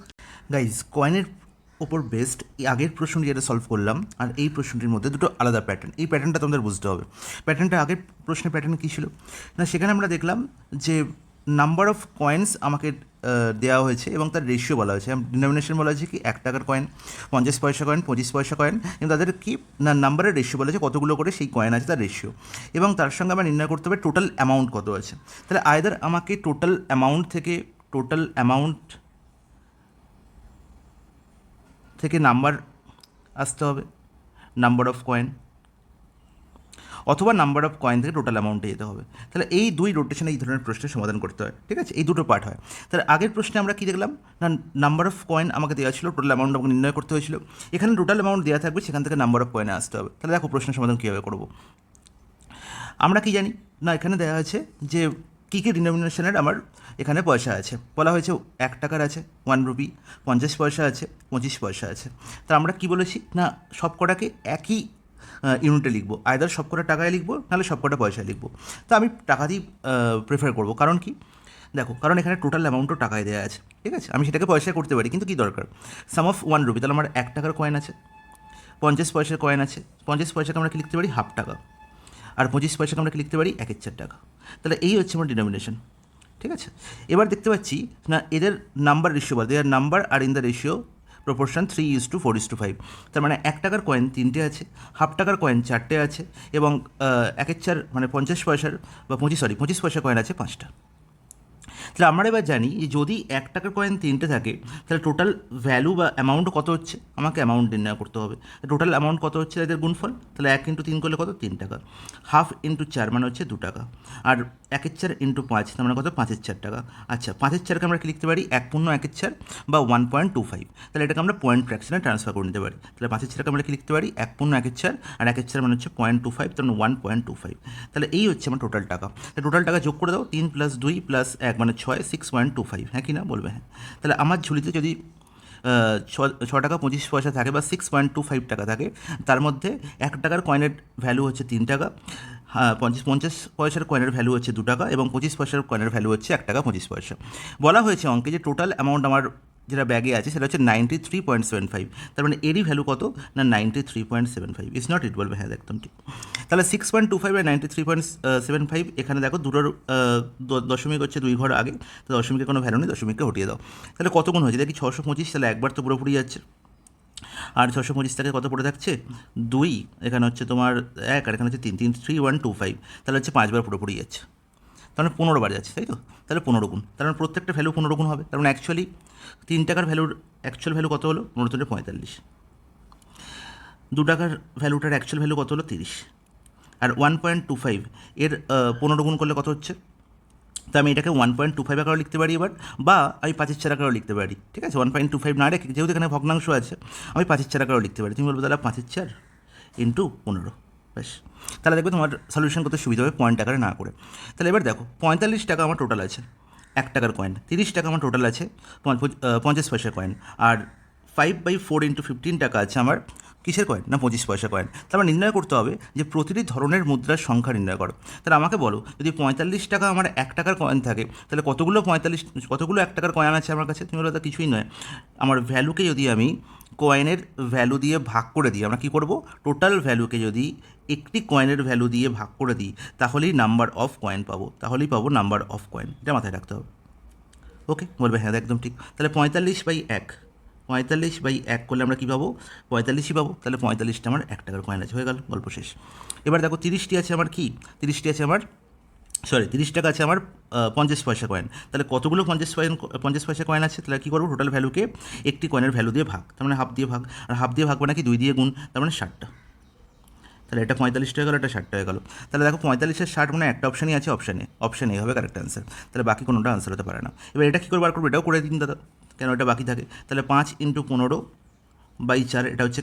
গাইজ, কয়েনের ওপর বেসড এই আগের প্রশ্নটি যেটা সলভ করলাম আর এই প্রশ্নটির মধ্যে দুটো আলাদা প্যাটার্ন। এই প্যাটার্নটা তোমাদের বুঝতে হবে। প্যাটার্নটা আগের প্রশ্নের প্যাটার্ন কী ছিল না, সেখানে আমরা দেখলাম যে নাম্বার অফ কয়েন্স আমাকে দেওয়া হয়েছে এবং তার রেশিও বলা হয়েছে। ডিনোমিনেশন বলা হয়েছে কি 1 টাকার কয়েন, 50 পয়সা কয়েন, 25 পয়সা কয়েন, কিন্তু তাদের কি না নাম্বারের রেশিও বলা হয়েছে, কতগুলো করে সেই কয়েন আছে তার রেশিও, এবং তার সঙ্গে আমরা নির্ণয় করতে হবে টোটাল অ্যামাউন্ট কত আছে। তাহলে আইদার আমাকে টোটাল অ্যামাউন্ট থেকে নাম্বার আসতে হবে, নাম্বার অফ কয়েন, অথবা নাম্বার অফ কয়েন থেকে টোটাল অ্যামাউন্টে যেতে হবে। তাহলে এই দুই রোটেশনে এই ধরনের প্রশ্নের সমাধান করতে হয়, ঠিক আছে। এই দুটো পার্ট হয়। তাহলে আগের প্রশ্নে আমরা কী দেখলাম না নাম্বার অফ কয়েন আমাকে দেওয়া ছিল, টোটাল অ্যামাউন্ট আমাকে নির্ণয় করতে হয়েছিল। এখানে টোটাল অ্যামাউন্ট দেওয়া থাকবে, সেখান থেকে নাম্বার অফ কয়েনে আসতে হবে। তাহলে দেখো প্রশ্নের সমাধান কীভাবে করবো। আমরা কি জানি না এখানে দেওয়া আছে যে কী কী ডিনোমিনেশনের আমার এখানে পয়সা আছে। বলা হয়েছে 1 টাকার আছে 1 রুপি, 50 পয়সা আছে, 25 পয়সা আছে। তা আমরা কি বলেছি না সব কটাকে একই ইউনিটে লিখবো, আইদার সব কটা টাকায় লিখবো নাহলে সব কটা পয়সায় লিখবো। তো আমি টাকা দিয়ে প্রেফার করবো। কারণ কি দেখো, কারণ এখানে টোটাল অ্যামাউন্টও টাকায় দেওয়া আছে, ঠিক আছে। আমি সেটাকে পয়সায় করতে পারি, কিন্তু কী দরকার সাম অফ 1 রুপি। তাহলে আমার 1 টাকার কয়েন আছে, 50 পয়সার কয়েন আছে। 50 পয়সাকে আমরা কি লিখতে পারি? হাফ টাকা। আর 25 পয়সাকে আমরা কি লিখতে পারি? 1/4 টাকা। তাহলে এই হচ্ছে আমার ডিনোমিনেশন, ঠিক আছে। এবার দেখতে পাচ্ছি না এদের নাম্বার রেশিও বলে their number are in the ratio proportion 3:4:5। তার মানে 1 টাকার কয়েন 3টে আছে, হাফ টাকার কয়েন 4টে আছে, এবং 1/4 মানে 50 পয়সার বা 25 পয়সা কয়েন আছে 5টা। তাহলে আমরা এবার জানি যে যদি 1 টাকার কয়েন 3টে থাকে তাহলে টোটাল ভ্যালু বা অ্যামাউন্ট কত হচ্ছে, আমাকে অ্যামাউন্ট নির্ণয় করতে হবে। টোটাল অ্যামাউন্ট কত হচ্ছে এদের গুণফল, তাহলে 1 × 3 করলে কত 3 টাকা, হাফ × 4 মানে হচ্ছে 2 টাকা, আর 1/4 × 5 তার মানে কত 5/4 টাকা। আচ্ছা 5/4কে আমরা কি লিখতে পারি? 1/4 বা 1.25। তাহলে এটাকে আমরা পয়েন্ট ফ্র্যাকশনে ট্রান্সফার করে নিতে পারি। তাহলে 5/4কে আমরা কি লিখতে পারি? 1/1 আর 1/4 মানে হচ্ছে 0.25, তার মানে 1.25। তাহলে এই হচ্ছে আমার টোটাল টাকা। টোটাল টাকা যোগ করে দাও, 3 + 2 + 1 মানে 6, 6.25। হ্যাঁ কি না বলবে? হ্যাঁ। তাহলে আমার ঝুলিতে যদি 6 টাকা 25 পয়সা থাকে বা 6.25 টাকা থাকে, তার মধ্যে 1 টাকার কয়েনের ভ্যালু হচ্ছে 3 টাকা, 50 পয়সার কয়েনের ভ্যালু হচ্ছে 2 টাকা, এবং 25 পয়সার কয়েনের ভ্যালু হচ্ছে 1 টাকা 25 পয়সা। বলা হয়েছে অঙ্কে যে টোটাল অ্যামাউন্ট আমার যেটা ব্যাগে আছে সেটা হচ্ছে 93.75। তার মানে এরই ভ্যালু কত না 93.75। ইজ নট ইট? বলবে হ্যাঁ একদম ঠিক। তাহলে 6.25 আর 93.75 এখানে দেখো দুটোর দশমিক হচ্ছে 2 ঘর আগে, তো দশমিকের কোনো ভ্যালু নেই, দশমিককে হটিয়ে দাও। তাহলে কত গুণ হয়েছে দেখি? 625। তাহলে একবার তো পুরোপুরি যাচ্ছে। আর 625 থেকে কত পড়ে থাকছে 2, এখানে হচ্ছে তোমার 1, আর এখানে হচ্ছে 3, 3, 3, 1, 2, 5, তাহলে হচ্ছে 5 বার পুরোপুরি যাচ্ছে, তার মানে 15 বার যাচ্ছে, তাই তো? তাহলে 15 গুণ, তার মানে প্রত্যেকটা ভ্যালু 15 গুণ হবে, তার মানে অ্যাকচুয়ালি 3 টাকার ভ্যালুর অ্যাকচুয়াল ভ্যালু কত হলো 15×45, 2 টাকার ভ্যালুটার অ্যাকচুয়াল ভ্যালু কত হলো 30, আর 1.25 এর 15 গুণ করলে কত হচ্ছে, তো আমি এটাকে 1.25 আকারেও লিখতে পারি এবার, বা আমি 5/4 আকারেও লিখতে পারি, ঠিক আছে? 1.25 না রেখে, যেহেতু এখানে ভগ্নাংশ আছে, আমি 5/4 আকারেও লিখতে পারি। তুমি বলবো তাহলে 5/4 ইন্টু 15, ব্যাস। তাহলে দেখবে তোমার সলিউশন করতে সুবিধা হবে পয়েন্ট আকারে না করে। তাহলে এবার দেখো 45 টাকা আমার টোটাল আছে 1 টাকার কয়েন, 30 টাকা আমার টোটাল আছে 50 পয়সা কয়েন, আর 5/4 ইন্টু 15 টাকা আছে আমার কিসের কয়েন, না 25 পয়সা কয়েন। তারপর নির্ণয় করতে হবে যে প্রতিটি ধরনের মুদ্রার সংখ্যা নির্ণয় করো। তাহলে আমাকে বলো, যদি 45 টাকা আমার 1 টাকার কয়েন থাকে, তাহলে কতগুলো 1 টাকার কয়েন আছে আমার কাছে? তুমি বলো তা কিছুই নয়, আমার ভ্যালুকে যদি আমি কয়েনের ভ্যালু দিয়ে ভাগ করে দিই, আমরা কী করবো, টোটাল ভ্যালুকে যদি একটি কয়েনের ভ্যালু দিয়ে ভাগ করে দিই, তাহলেই নাম্বার অফ কয়েন পাবো, তাহলেই পাবো নাম্বার অফ কয়েন। এটা মাথায় রাখতে হবে। ওকে, বলবে হ্যাঁ একদম ঠিক। তাহলে 45/1, 45/1 করলে আমরা কী পাবো, 45ই পাবো। তাহলে 45টা আমার 1 টাকার কয়েন আছে, হয়ে গেল, গল্প শেষ। এবার দেখো 30টি আছে আমার কি, 30টি আছে আমার 30 টাকা আছে আমার 50 পয়সা কয়েন। তাহলে কতগুলো 50 পয়সা কয়েন আছে? তাহলে কী করবো, টোটাল ভ্যালুকে একটি কয়েনের ভ্যালু দিয়ে ভাগ, তার মানে হাফ দিয়ে ভাগ, আর হাফ দিয়ে ভাগ মানে কি 2 দিয়ে গুণ, তার মানে 60টা। তাহলে এটা 45 হয়ে গেলো, এটা 60 হয়ে গেলো। তাহলে দেখো 45 আর 60 মানে একটা অপশানই আছে, অপশান এ হবে কারেক্ট অ্যান্সার। তাহলে বাকি কোনোটা আনসার হতে পারে না। এবার এটা কী করে বার করবো, এটাও করে দিন দাদা, কেন এটা বাকি থাকে। তাহলে 5 × 15/4, এটা হচ্ছে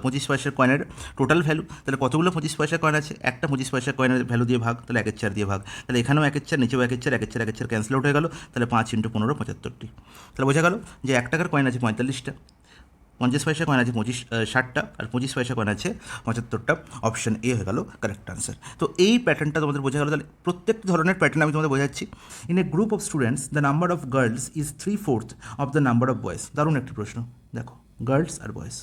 25 পয়সার কয়েনের টোটাল ভ্যালু। তাহলে কতগুলো 25 পয়সার কয়েন আছে, একটা 25 পয়সার কয়েনের ভ্যালু দিয়ে ভাগ, তাহলে 1/4 দিয়ে ভাগ। তাহলে এখানেও 1/4, নিচেও 1/4, 1/4 ক্যান্সেল আউট হয়ে গেল। তাহলে 5 × 15 75টি। তাহলে বোঝা গেল যে 1 টাকার কয়েন আছে 45টা, 50 পয়সা কয়েন আছে 60টা, আর 25 পয়সা কয়েন আছে 75টা। অপশন এ হয়ে গেল কারেক্ট আনসার। তো এই প্যাটার্নটা তোমাদের বোঝা গেল। তাহলে প্রত্যেকটি ধরনের প্যাটার্ন আমি তোমাদের বোঝাচ্ছি। In a group of students the number of girls is 3/4 of the number of boys. দারুণ একটি প্রশ্ন, দেখো গার্লস আর বয়েজ।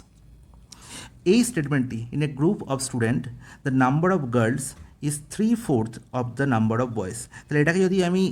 এই স্টেটমেন্টটি, in a group of student the number of girls is 3/4 of the number of boys. তাহলে এটাকে যদি আমি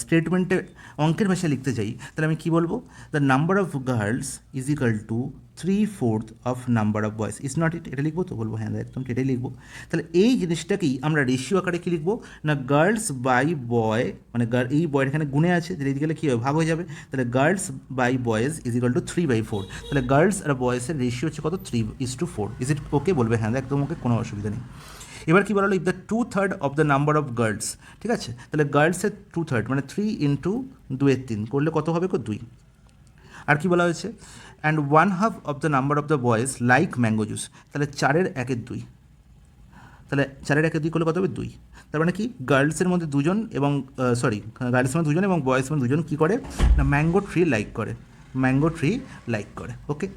স্টেটমেন্টে অঙ্কের ভাষায় লিখতে চাই, তাহলে আমি কী বলবো, the number of girls is equal to 3/4 of number of boys. Is not it, এটা লিখবো তো? বলবো হ্যাঁ একদম এটাই লিখবো। তাহলে এই জিনিসটাকেই আমরা রেশিও আকারে কী লিখবো, না গার্লস বাই বয়, মানে এই বয়ের এখানে গুণে আছে, তাহলে এদিকে গেলে কী হবে, ভাগ হয়ে যাবে। তাহলে girls by boys is equal to 3/4। তাহলে গার্লস আর বয়েজের রেশিও হচ্ছে কত, 3:4। Is it okay? বলবে হ্যাঁ একদম ওকে, কোনো অসুবিধা নেই। এবার কী বলা হলো, if the 2/3 of the number of girls, ঠিক আছে? তাহলে গার্লসের 2/3 মানে 3 × 2/3 করলে কত হবে, 2। আর কি বলা হয়েছে, and 1/2 of the number of the boys like mango juice. তাহলে 4/1 তাহলে 4/1 করলে কত হবে, 2। তার মানে কি, গার্লসের মধ্যে দুজন এবং গার্লসের মধ্যে দুজন এবং বয়েজের মধ্যে দুজন কী করে, না ম্যাঙ্গো ট্রি লাইক করে। ওকে,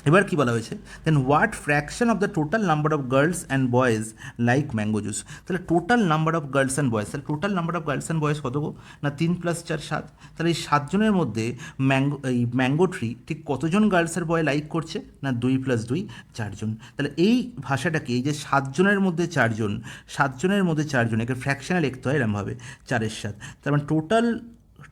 এবার কি বলা হয়েছে, then what fraction of the total number of girls and boys like mango juice. তাহলে total number of girls and boys, তাহলে total number of girls and boys কত গো, না 3 + 4 7। তাহলে এই 7 জনের মধ্যে ম্যাঙ্গো ট্রি ঠিক কতজন গার্লস আর বয় লাইক করছে, না 2 + 2 4 জন। তাহলে এই ভাষাটাকে, এই যে 7 জনের মধ্যে 4 জন, 7 জনের মধ্যে 4 জন, একে ফ্র্যাকশনে লিখতে হয় এরমভাবে 4/7। তার মানে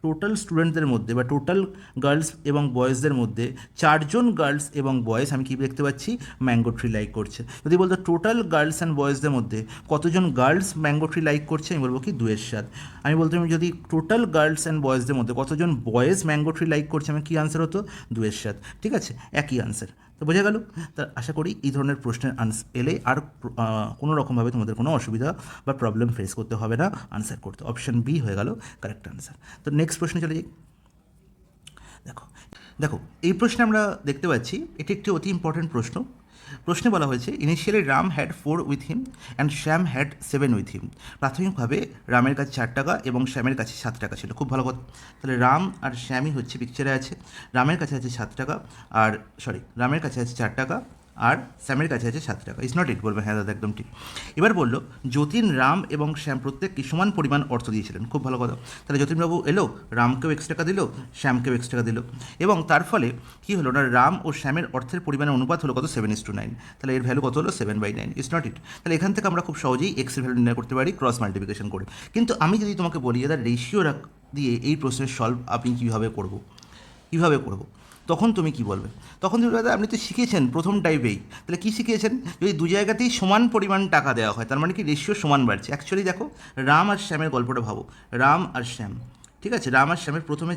টোটাল স্টুডেন্টদের মধ্যে বা টোটাল গার্লস এবং বয়েজদের মধ্যে 4 জন গার্লস এবং বয়েজ আমি কী দেখতে পাচ্ছি, ম্যাঙ্গো ট্রি লাইক করছে। যদি বলতো টোটাল গার্লস অ্যান্ড বয়েজদের মধ্যে কতজন গার্লস ম্যাঙ্গো ট্রি লাইক করছে, আমি বলবো কি 2/7। আমি বলতাম যদি টোটাল গার্লস অ্যান্ড বয়েজদের মধ্যে কতজন বয়েজ ম্যাঙ্গো ট্রি লাইক করছে, আমি কী আনসার হতো, 2/7। ঠিক আছে, একই আনসার। তো বোঝা গেল। তা আশা করি এই ধরনের প্রশ্নের এলে আর কোনো রকমভাবে তোমাদের কোনো অসুবিধা বা প্রবলেম ফেস করতে হবে না আনসার করতে। অপশন বি হয়ে গেল কারেক্ট আনসার। তো নেক্সট প্রশ্নে চলে যাই। দেখো এই প্রশ্নে আমরা দেখতে পাচ্ছি এটি একটি অতি ইম্পর্টেন্ট প্রশ্ন। প্রশ্নে বলা হয়েছে, initially Ram had 4 with him and Shyam had 7 with him. প্রাথমিকভাবে রামের কাছে 4 টাকা এবং শ্যামের কাছে 7 টাকা ছিল। খুব ভালো কথা। তাহলে রাম আর শ্যামই হচ্ছে পিকচারে আছে। রামের কাছে আছে 7 টাকা, আর রামের কাছে আছে 4 টাকা, আর শ্যামের কাছে আছে 7 টাকা। ইজ নট ইট, বলবে হ্যাঁ দাদা একদম ঠিক। এবার বললো, যতীন, রাম এবং শ্যাম প্রত্যেককে সমান পরিমাণ অর্থ দিয়েছিলেন। খুব ভালো কথা। তাহলে যতীনবাবু এলো, রামকেও X টাকা দিল, শ্যামকেও X টাকা দিল, এবং তার ফলে কী হলো না, রাম ও শ্যামের অর্থের পরিমাণের অনুপাত হলো কত, 7:9। তাহলে এর ভ্যালু কত হলো, 7/9। ইজ নট ইট। তাহলে এখান থেকে আমরা খুব সহজেই এক্সের ভ্যালু নির্ণয় করতে পারি ক্রস মাল্টিপ্লিকেশন করে। কিন্তু আমি যদি তোমাকে বলি দাদা রেশিও দিয়ে এই প্রশ্নের সলভ আমি কীভাবে করব, তখন তুমি কি বলবে? তখন তুমি বলবে আপনি তো শিখেছেন প্রথম টাইপেই, তাহলে কী শিখিয়েছেন? যদি দু জায়গাতেই সমান পরিমাণ টাকা দেওয়া হয় তার মানে কি রেশিও সমান বাড়ছে। অ্যাকচুয়ালি দেখো রাম আর শ্যামের গল্পটা ভাবো, রাম আর শ্যাম, ঠিক আছে, রাম আর শ্যামের প্রথমে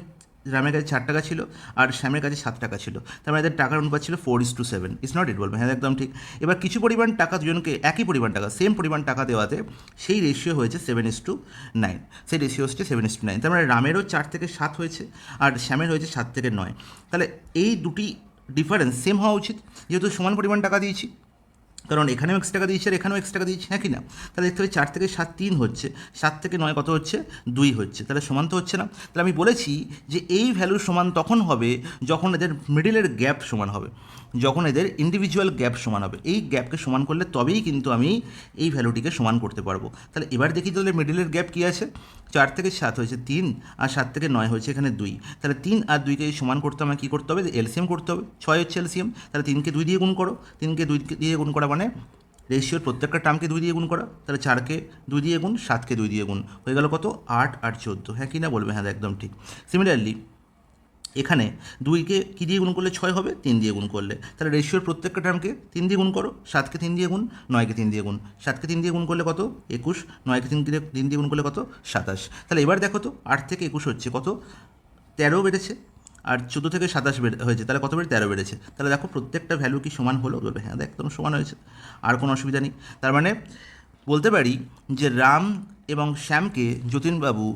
রামের কাছে 4 টাকা ছিল আর শ্যামের কাছে 7 টাকা ছিল, তার মানে এদের টাকার অনুপাত ছিল 4:7। ইটস নট ইট, বলবে হ্যাঁ একদম ঠিক। এবার কিছু পরিমাণ টাকা দুজনকে একই পরিমাণ টাকা, সেম পরিমাণ টাকা দেওয়াতে সেই রেশিও হয়েছে 7:9, সেই রেশিও হচ্ছে 7:9, তার মানে রামেরও 4 থেকে 7 হয়েছে আর শ্যামের হয়েছে 7 থেকে 9। তাহলে এই দুটি ডিফারেন্স সেম হওয়া উচিত, যেহেতু সমান পরিমাণ টাকা দিয়েছি, কারণ এখানেও এক্স টাকা দিয়েছি আর এখানেও এক্স টাকা দিয়েছি, হ্যাঁ কি না? তাহলে দেখতে হবে 4 থেকে 7 3 হচ্ছে, 7 থেকে 9 কত হচ্ছে? 2 হচ্ছে, তাহলে সমান তো হচ্ছে না। তাহলে আমি বলেছি যে এই ভ্যালু সমান তখন হবে যখন এদের মিডিলের গ্যাপ সমান হবে, যখন এদের ইন্ডিভিজুয়াল গ্যাপ সমান হবে। এই গ্যাপকে সমান করলে তবেই কিন্তু আমি এই ভ্যালুটিকে সমান করতে পারবো। তাহলে এবার দেখি তাহলে মিডিলের গ্যাপ কী আছে? 4 থেকে 7 হয়েছে 3 আর 7 থেকে 9 হয়েছে এখানে 2, তাহলে 3 আর 2কে সমান করতে আমাকে কী করতে হবে? এলসিএম করতে হবে। 6 হচ্ছে এলসিএম, তাহলে 3কে 2 দিয়ে গুণ করো, 3কে 2 দিয়ে গুণ করা মানে রেশিওর প্রত্যেকটা টার্মকে 2 দিয়ে গুণ করা, তাহলে 4কে 2 দিয়ে গুণ, 7কে 2 দিয়ে গুণ, হয়ে গেল কত? 8 আর 14, হ্যাঁ কি না? বলবে হ্যাঁ একদম ঠিক। সিমিলারলি এখানে 2কে কী দিয়ে গুণ করলে 6 হবে? 3 দিয়ে গুণ করলে, তাহলে রেশিওর প্রত্যেকটা টার্মকে 3 দিয়ে গুণ করো, 7কে 3 দিয়ে গুণ, 9কে 3 দিয়ে গুণ, 7কে 3 দিয়ে গুণ করলে কত? 21, 9কে 3 দিয়ে গুণ করলে কত? 27। তাহলে এবার দেখো তো 8 থেকে 21 হচ্ছে কত? 13 বেড়েছে, আর 14 থেকে 27 হয়েছে, তাহলে কত বেড়ে? 13 বেড়েছে। তাহলে দেখো প্রত্যেকটা ভ্যালু কি সমান হলো? বলবে হ্যাঁ একদম সমান হয়েছে, আর কোনো অসুবিধা নেই। তার মানে বলতে পারি যে রাম এবং শ্যামকে যতীনবাবু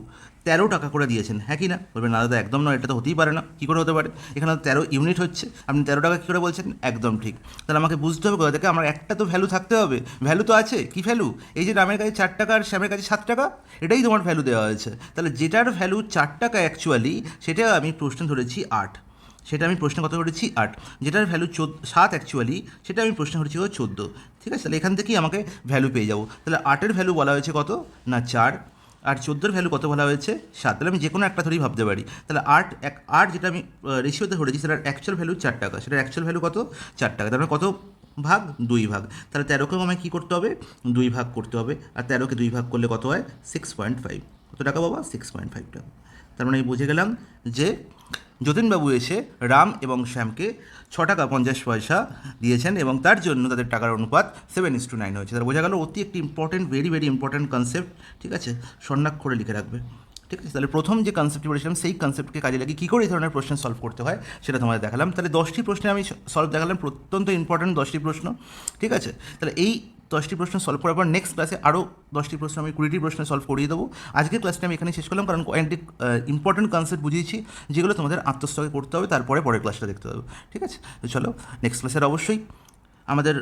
13 টাকা করে দিয়েছেন, হ্যাঁ কি না? বলবে না দাদা একদম নয়, এটা তো হতেই পারে না। কী করে হতে পারে? এখানে 13 ইউনিট হচ্ছে, আপনি 13 টাকা কী করে বলছেন? একদম ঠিক। তাহলে আমাকে বুঝতে হবে কোথা থেকে, আমার একটা তো ভ্যালু থাকতে হবে। ভ্যালু তো আছে, কি ভ্যালু? এই যে রামের কাছে 4 টাকা আর শ্যামের কাছে 7 টাকা, এটাই তোমার ভ্যালু দেওয়া হয়েছে। তাহলে যেটার ভ্যালু 4 টাকা অ্যাকচুয়ালি, সেটা আমি প্রশ্নে ধরেছি 8, সেটা আমি প্রশ্নে কত করেছি? 8। যেটার ভ্যালু 7 অ্যাকচুয়ালি, সেটা আমি প্রশ্নে করেছি 14, ঠিক আছে? তাহলে এখান থেকেই আমাকে ভ্যালু পেয়ে যাবো। তাহলে 8-এর ভ্যালু বলা হয়েছে কত? না 4, আর 14-এর ভ্যালু কত বলা হয়েছে? 7। তাহলে আমি যে কোনো একটা ধরেই ভাবতে পারি। তাহলে 8 যেটা আমি রেশিওতে ধরেছি সেটার অ্যাকচুয়াল ভ্যালু 4 টাকা, সেটার অ্যাকচুয়াল ভ্যালু কত? 4 টাকা। তার মানে কত ভাগ? 2 ভাগ। তাহলে 13কেও আমায় কী করতে হবে? 2 ভাগ করতে হবে, আর 13কে 2 ভাগ করলে কত হয়? 6.5। কত টাকা বাবা? 6.5 টাকা। তার মানে আমি বুঝে গেলাম যে যতীনবাবু এসে রাম এবং শ্যামকে 6 টাকা 50 পয়সা দিয়েছেন এবং তার জন্য তাদের টাকার অনুপাত 7:9 হয়েছে। তাহলে বোঝা গেল অতি একটি important, very very important concept, ঠিক আছে? স্বর্ণাক্ষরে লিখে রাখবে, ঠিক আছে? তাহলে প্রথম যে কনসেপ্টটি বলেছিলাম সেই কনসেপ্টকে কাজে লাগিয়ে কী করে এই ধরনের প্রশ্ন সলভ করতে হয় সেটা তোমাদের দেখালাম। তাহলে 10টি প্রশ্নে আমি সলভ দেখালাম, অত্যন্ত ইম্পর্টেন্ট 10টি প্রশ্ন, ঠিক আছে? তাহলে এই 10টি প্রশ্ন সলভ করার পর নেক্সট ক্লাসে আরও 10টি প্রশ্ন আমি 20টি প্রশ্ন সলভ করিয়ে দেবো। আজকের ক্লাসটা আমি এখানে শেষ করলাম, কারণ কয়েকটি ইম্পর্টেন্ট কনসেপ্ট বুঝিয়েছি যেগুলো তোমাদের আত্মস্থকে করতে হবে, তারপরে পরের ক্লাসটা দেখতে হবে, ঠিক আছে? তো চলো নেক্সট ক্লাসের অবশ্যই আমাদের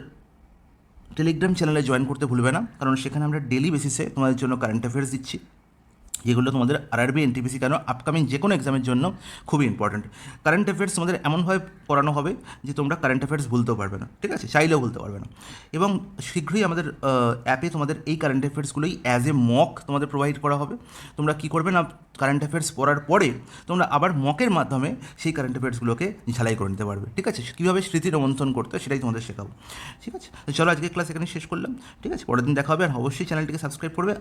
টেলিগ্রাম চ্যানেলে জয়েন করতে ভুলবে না, কারণ সেখানে আমরা ডেলি বেসিসে তোমাদের জন্য কারেন্ট অ্যাফেয়ার্স দিচ্ছি, যেগুলো তোমাদের আরআরবি, এনটিপিসি কেন আপকামিং যে কোনো এক্সামের জন্য খুবই ইম্পর্ট্যান্ট। কারেন্ট অ্যাফেয়ার্স তোমাদের এমনভাবে পড়ানো হবে যে তোমরা কারেন্ট অ্যাফেয়ার্স ভুলতেও পারবে না, ঠিক আছে? চাইলেও ভুলতে পারবে না। এবং শীঘ্রই আমাদের অ্যাপে তোমাদের এই কারেন্ট অ্যাফেয়ার্সগুলোই অ্যাজ এ মক তোমাদের প্রোভাইড করা হবে। তোমরা কী করবে না, কারেন্ট অ্যাফেয়ার্স পড়ার পরে তোমরা আবার মকের মাধ্যমে সেই কারেন্ট অ্যাফেয়ার্সগুলোকে ঝালাই করে নিতে পারবে, ঠিক আছে? কীভাবে স্মৃতি রোমন্থন করতে হয় সেটাই তোমাদের শেখাবো, ঠিক আছে? তো চলো আজকের ক্লাস এখানে শেষ করলাম, ঠিক আছে? পরের দিন দেখা হবে, আর অবশ্যই চ্যানেলটিকে সাবস্ক্রাইব করবে।